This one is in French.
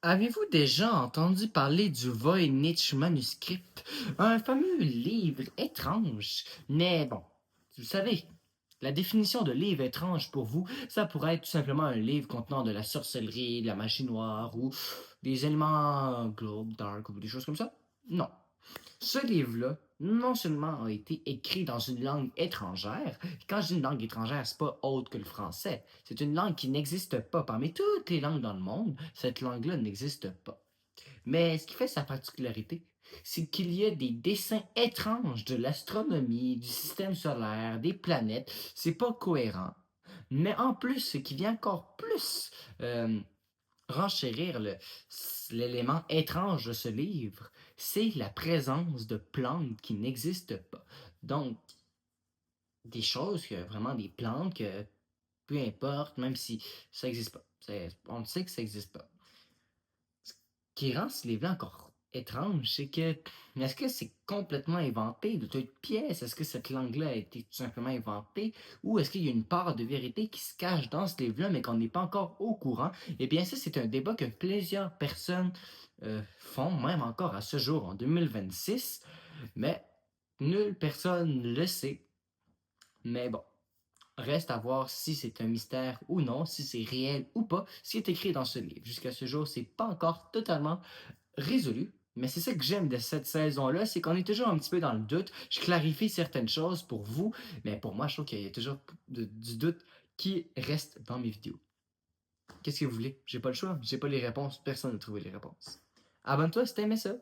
Avez-vous déjà entendu parler du Voynich manuscript, un fameux livre étrange? Mais bon, vous savez, la définition de livre étrange pour vous, ça pourrait être tout simplement un livre contenant de la sorcellerie, de la magie noire ou des éléments globe, dark ou des choses comme ça? Non. Ce livre-là, non seulement a été écrit dans une langue étrangère, quand je dis une langue étrangère, c'est pas autre que le français. C'est une langue qui n'existe pas. Parmi toutes les langues dans le monde, cette langue-là n'existe pas. Mais ce qui fait sa particularité, c'est qu'il y a des dessins étranges de l'astronomie, du système solaire, des planètes. C'est pas cohérent. Mais en plus, ce qui vient encore plus euh, renchérir l'élément étrange de ce livre, c'est la présence de plantes qui n'existent pas. Donc, des choses, vraiment des plantes que, peu importe, même si ça n'existe pas. On sait que ça n'existe pas. Ce qui rend ce livre-là encore étrange, c'est que, est-ce que c'est complètement inventé de toutes pièces? Est-ce que cette langue-là a été tout simplement inventée? Ou est-ce qu'il y a une part de vérité qui se cache dans ce livre-là, mais qu'on n'est pas encore au courant? Eh bien, ça, c'est un débat que plusieurs personnes font, même encore à ce jour, en 2026, mais nulle personne ne le sait. Mais bon, reste à voir si c'est un mystère ou non, si c'est réel ou pas, ce qui est écrit dans ce livre. Jusqu'à ce jour, c'est pas encore totalement résolu. Mais c'est ça que j'aime de cette saison-là, c'est qu'on est toujours un petit peu dans le doute. Je clarifie certaines choses pour vous, mais pour moi, je trouve qu'il y a toujours du doute qui reste dans mes vidéos. Qu'est-ce que vous voulez? J'ai pas le choix, j'ai pas les réponses, personne n'a trouvé les réponses. Abonne-toi si t'aimais ça.